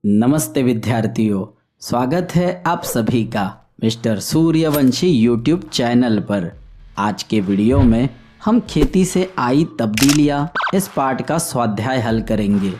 नमस्ते विद्यार्थियों, स्वागत है आप सभी का मिस्टर सूर्यवंशी यूट्यूब चैनल पर। आज के वीडियो में हम खेती से आई तब्दीलियाँ इस पाठ का स्वाध्याय हल करेंगे।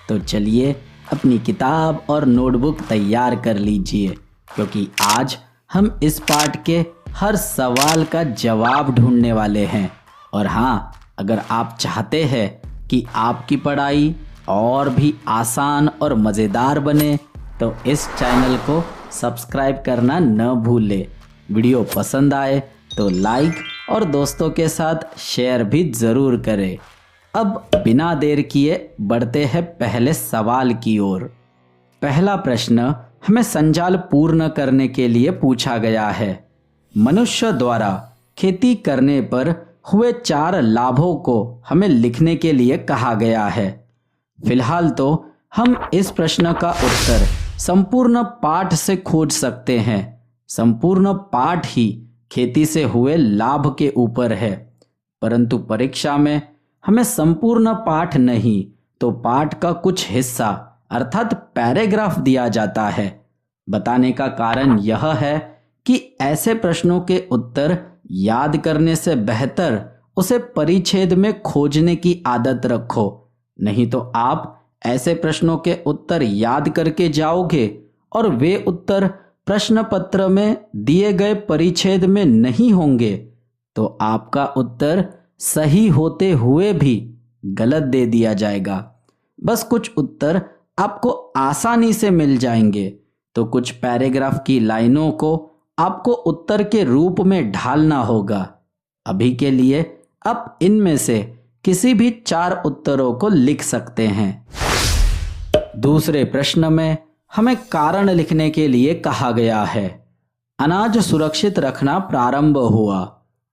तो चलिए अपनी किताब और नोटबुक तैयार कर लीजिए, क्योंकि आज हम इस पाठ के हर सवाल का जवाब ढूंढने वाले हैं। और हाँ, अगर आप चाहते हैं कि आपकी पढ़ाई और भी आसान और मज़ेदार बने तो इस चैनल को सब्सक्राइब करना न भूलें। वीडियो पसंद आए तो लाइक और दोस्तों के साथ शेयर भी ज़रूर करें। अब बिना देर किए बढ़ते हैं पहले सवाल की ओर। पहला प्रश्न हमें संजाल पूर्ण करने के लिए पूछा गया है। मनुष्य द्वारा खेती करने पर हुए 4 लाभों को हमें लिखने के लिए कहा गया है। फिलहाल तो हम इस प्रश्न का उत्तर संपूर्ण पाठ से खोज सकते हैं। संपूर्ण पाठ ही खेती से हुए लाभ के ऊपर है, परंतु परीक्षा में हमें संपूर्ण पाठ नहीं तो पाठ का कुछ हिस्सा अर्थात पैराग्राफ दिया जाता है। बताने का कारण यह है कि ऐसे प्रश्नों के उत्तर याद करने से बेहतर उसे परिच्छेद में खोजने की आदत रखो, नहीं तो आप ऐसे प्रश्नों के उत्तर याद करके जाओगे और वे उत्तर प्रश्न पत्र में दिए गए परिच्छेद में नहीं होंगे तो आपका उत्तर सही होते हुए भी गलत दे दिया जाएगा। बस कुछ उत्तर आपको आसानी से मिल जाएंगे तो कुछ पैराग्राफ की लाइनों को आपको उत्तर के रूप में ढालना होगा। अभी के लिए आप इनमें से किसी भी 4 उत्तरों को लिख सकते हैं। दूसरे प्रश्न में हमें कारण लिखने के लिए कहा गया है। अनाज सुरक्षित रखना प्रारंभ हुआ।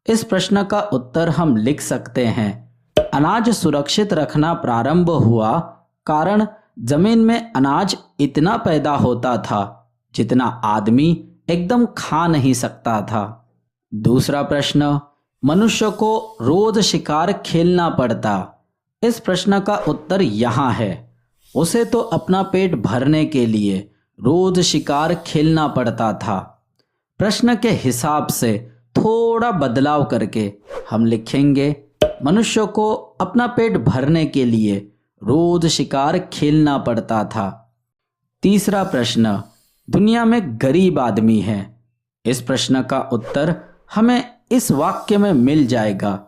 इस प्रश्न का उत्तर हम लिख सकते हैं। अनाज सुरक्षित रखना प्रारंभ हुआ कारण जमीन में अनाज इतना पैदा होता था जितना आदमी एकदम खा नहीं सकता था। दूसरा प्रश्न, मनुष्य को रोज शिकार खेलना पड़ता। इस प्रश्न का उत्तर यहाँ है। उसे तो अपना पेट भरने के लिए रोज शिकार खेलना पड़ता था। प्रश्न के हिसाब से थोड़ा बदलाव करके हम लिखेंगे, मनुष्य को अपना पेट भरने के लिए रोज शिकार खेलना पड़ता था। तीसरा प्रश्न, दुनिया में गरीब आदमी है। इस प्रश्न का उत्तर हमें इस वाक्य में मिल जाएगा।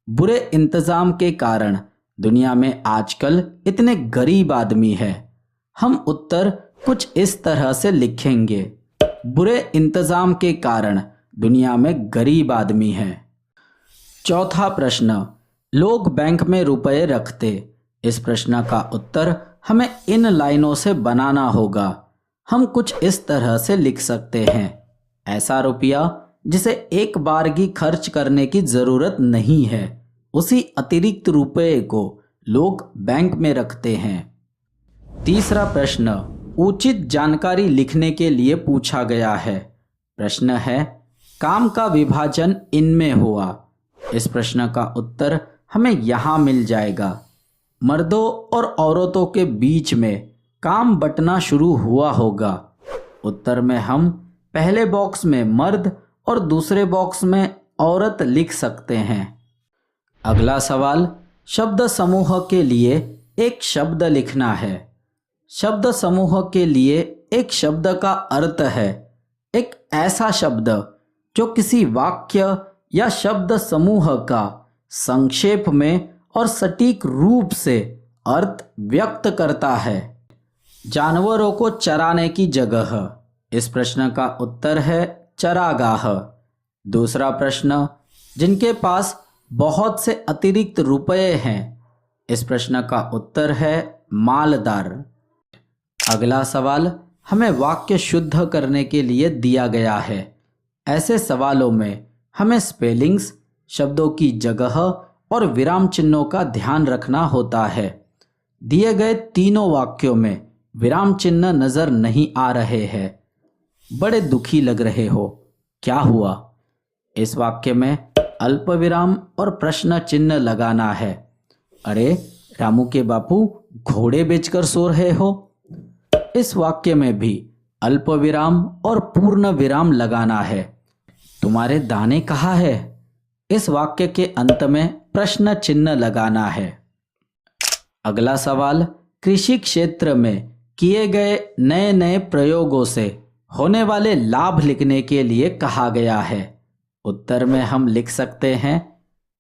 बुरे इंतजाम के कारण दुनिया में आजकल इतने गरीब आदमी है। हम उत्तर कुछ इस तरह से लिखेंगे, बुरे इंतजाम के कारण दुनिया में गरीब आदमी है। चौथा प्रश्न, लोग बैंक में रुपए रखते। इस प्रश्न का उत्तर हमें इन लाइनों से बनाना होगा। हम कुछ इस तरह से लिख सकते हैं, ऐसा रुपया जिसे एक बारगी खर्च करने की जरूरत नहीं है, उसी अतिरिक्त रुपए को लोग बैंक में रखते हैं। तीसरा प्रश्न उचित जानकारी लिखने के लिए पूछा गया है। प्रश्न है, काम का विभाजन इनमें हुआ। इस प्रश्न का उत्तर हमें यहाँ मिल जाएगा। मर्दों और औरतों के बीच में काम बंटना शुरू हुआ होगा। उत्तर में हम पहले बॉक्स में मर्द और दूसरे बॉक्स में औरत लिख सकते हैं। अगला सवाल, शब्द समूह के लिए एक शब्द लिखना है। शब्द समूह के लिए एक शब्द का अर्थ है एक ऐसा शब्द जो किसी वाक्य या शब्द समूह का संक्षेप में और सटीक रूप से अर्थ व्यक्त करता है। जानवरों को चराने की जगह। इस प्रश्न का उत्तर है चरागाह। दूसरा प्रश्न, जिनके पास बहुत से अतिरिक्त रुपए हैं। इस प्रश्न का उत्तर है मालदार। अगला सवाल हमें वाक्य शुद्ध करने के लिए दिया गया है। ऐसे सवालों में हमें स्पेलिंग्स, शब्दों की जगह और विराम चिन्हों का ध्यान रखना होता है। दिए गए तीनों वाक्यों में विराम चिन्ह नजर नहीं आ रहे हैं। बड़े दुखी लग रहे हो, क्या हुआ? इस वाक्य में अल्प विराम और प्रश्न चिन्ह लगाना है। अरे रामू के बापू घोड़े बेचकर सो रहे हो। इस वाक्य में भी अल्प विराम और पूर्ण विराम लगाना है। तुम्हारे दाने कहाँ है? इस वाक्य के अंत में प्रश्न चिन्ह लगाना है। अगला सवाल, कृषि क्षेत्र में किए गए नए नए प्रयोगों से होने वाले लाभ लिखने के लिए कहा गया है। उत्तर में हम लिख सकते हैं,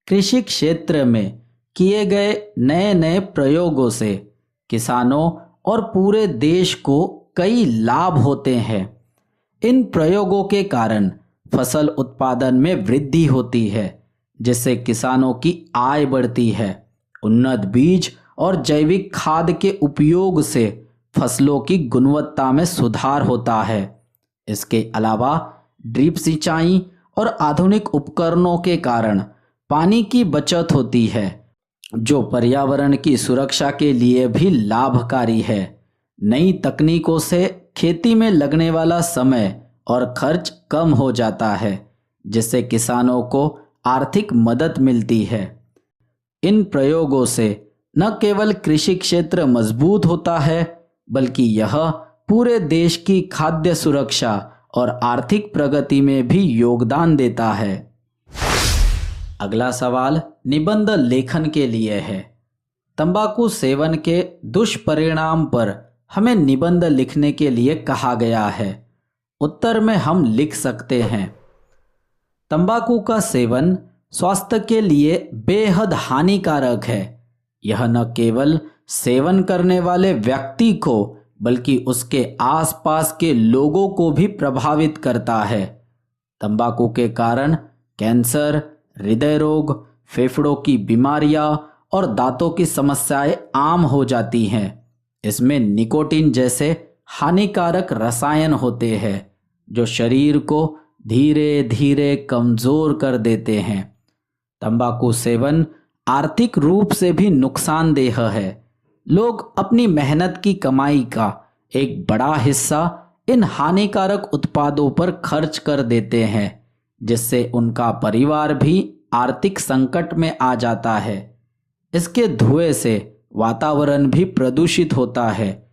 कृषि क्षेत्र में किए गए नए नए प्रयोगों से किसानों और पूरे देश को कई लाभ होते हैं। इन प्रयोगों के कारण फसल उत्पादन में वृद्धि होती है, जिससे किसानों की आय बढ़ती है। उन्नत बीज और जैविक खाद के उपयोग से फसलों की गुणवत्ता में सुधार होता है। इसके अलावा ड्रिप सिंचाई और आधुनिक उपकरणों के कारण पानी की बचत होती है, जो पर्यावरण की सुरक्षा के लिए भी लाभकारी है। नई तकनीकों से खेती में लगने वाला समय और खर्च कम हो जाता है, जिससे किसानों को आर्थिक मदद मिलती है। इन प्रयोगों से न केवल कृषि क्षेत्र मजबूत होता है, बल्कि यह पूरे देश की खाद्य सुरक्षा और आर्थिक प्रगति में भी योगदान देता है। अगला सवाल निबंध लेखन के लिए है। तंबाकू सेवन के दुष्परिणाम पर हमें निबंध लिखने के लिए कहा गया है। उत्तर में हम लिख सकते हैं, तंबाकू का सेवन स्वास्थ्य के लिए बेहद हानिकारक है। यह न केवल सेवन करने वाले व्यक्ति को बल्कि उसके आसपास के लोगों को भी प्रभावित करता है। तंबाकू के कारण कैंसर, हृदय रोग, फेफड़ों की बीमारियां और दांतों की समस्याएं आम हो जाती हैं। इसमें निकोटीन जैसे हानिकारक रसायन होते हैं, जो शरीर को धीरे धीरे कमजोर कर देते हैं। तंबाकू सेवन आर्थिक रूप से भी नुकसानदेह है। लोग अपनी मेहनत की कमाई का एक बड़ा हिस्सा इन हानिकारक उत्पादों पर खर्च कर देते हैं, जिससे उनका परिवार भी आर्थिक संकट में आ जाता है। इसके धुएं से वातावरण भी प्रदूषित होता है,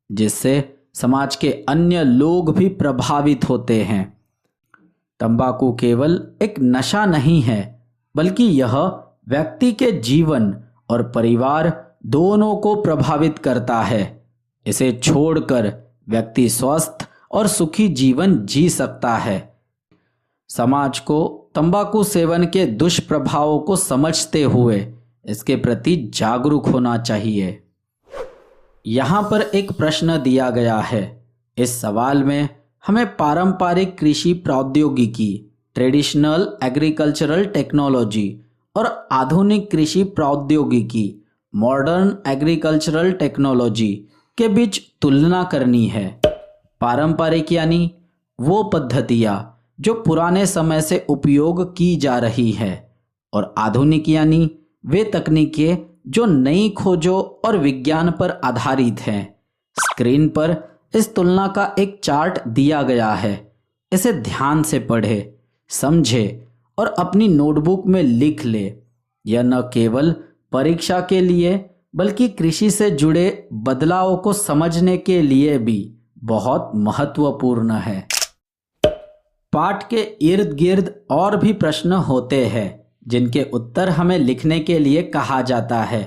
जिससे समाज के अन्य लोग भी प्रभावित होते हैं। तंबाकू केवल एक नशा नहीं है, बल्कि यह व्यक्ति के जीवन और परिवार दोनों को प्रभावित करता है। इसे छोड़कर व्यक्ति स्वस्थ और सुखी जीवन जी सकता है। समाज को तंबाकू सेवन के दुष्प्रभावों को समझते हुए इसके प्रति जागरूक होना चाहिए। यहाँ पर एक प्रश्न दिया गया है। इस सवाल में हमें पारंपरिक कृषि प्रौद्योगिकी, ट्रेडिशनल एग्रीकल्चरल टेक्नोलॉजी और आधुनिक कृषि प्रौद्योगिकी, मॉडर्न एग्रीकल्चरल टेक्नोलॉजी के बीच तुलना करनी है। पारंपरिक यानी वो पद्धतियाँ जो पुराने समय से उपयोग की जा रही है, और आधुनिक यानी वे तकनीकें जो नई खोजों और विज्ञान पर आधारित हैं। स्क्रीन पर इस तुलना का एक चार्ट दिया गया है। इसे ध्यान से पढ़े, समझे और अपनी नोटबुक में लिख ले। यह न केवल परीक्षा के लिए बल्कि कृषि से जुड़े बदलावों को समझने के लिए भी बहुत महत्वपूर्ण है। पाठ के इर्द गिर्द और भी प्रश्न होते हैं, जिनके उत्तर हमें लिखने के लिए कहा जाता है।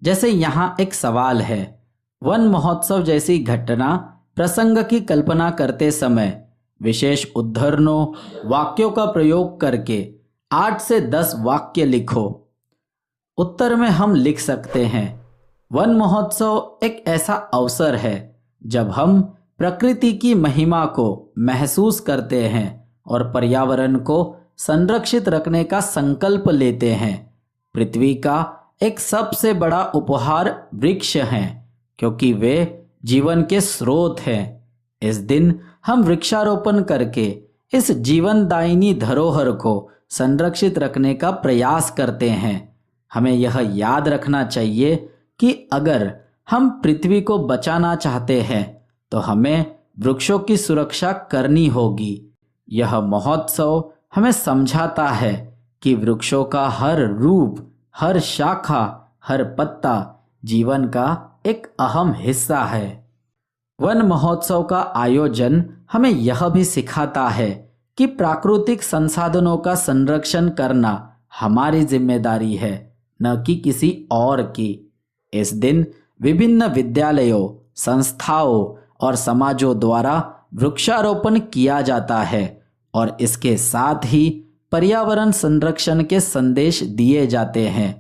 जैसे यहाँ एक सवाल है, वन महोत्सव जैसी घटना प्रसंग की कल्पना करते समय विशेष उद्धरणों, वाक्यों का प्रयोग करके 8 से 10 वाक्य लिखो। उत्तर में हम लिख सकते हैं, वन महोत्सव एक ऐसा अवसर है जब हम प्रकृति की महिमा को महसूस करते हैं और पर्यावरण को संरक्षित रखने का संकल्प लेते हैं। पृथ्वी का एक सबसे बड़ा उपहार वृक्ष हैं, क्योंकि वे जीवन के स्रोत हैं। इस दिन हम वृक्षारोपण करके इस जीवनदायिनी धरोहर को संरक्षित रखने का प्रयास करते हैं। हमें यह याद रखना चाहिए कि अगर हम पृथ्वी को बचाना चाहते हैं तो हमें वृक्षों की सुरक्षा करनी होगी। यह महोत्सव हमें समझाता है कि वृक्षों का हर रूप, हर शाखा, हर पत्ता जीवन का एक अहम हिस्सा है। वन महोत्सव का आयोजन हमें यह भी सिखाता है कि प्राकृतिक संसाधनों का संरक्षण करना हमारी जिम्मेदारी है, न कि किसी और की। इस दिन विभिन्न विद्यालयों, संस्थाओं और समाजों द्वारा वृक्षारोपण किया जाता है और इसके साथ ही पर्यावरण संरक्षण के संदेश दिए जाते हैं।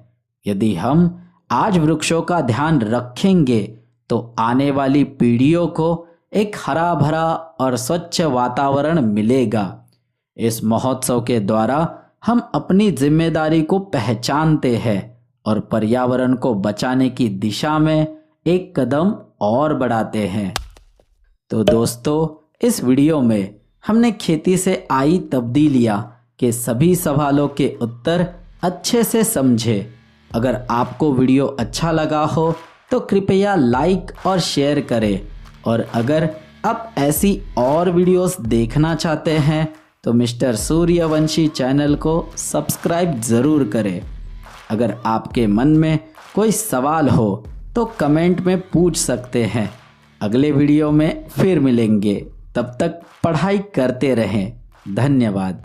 यदि हम आज वृक्षों का ध्यान रखेंगे तो आने वाली पीढ़ियों को एक हरा भरा और स्वच्छ वातावरण मिलेगा। इस महोत्सव के द्वारा हम अपनी जिम्मेदारी को पहचानते हैं और पर्यावरण को बचाने की दिशा में एक कदम और बढ़ाते हैं। तो दोस्तों, इस वीडियो में हमने खेती से आई तब्दीलियां के सभी सवालों के उत्तर अच्छे से समझे। अगर आपको वीडियो अच्छा लगा हो तो कृपया लाइक और शेयर करें, और अगर आप ऐसी और वीडियोस देखना चाहते हैं तो मिस्टर सूर्यवंशी चैनल को सब्सक्राइब ज़रूर करें। अगर आपके मन में कोई सवाल हो तो कमेंट में पूछ सकते हैं। अगले वीडियो में फिर मिलेंगे, तब तक पढ़ाई करते रहें। धन्यवाद।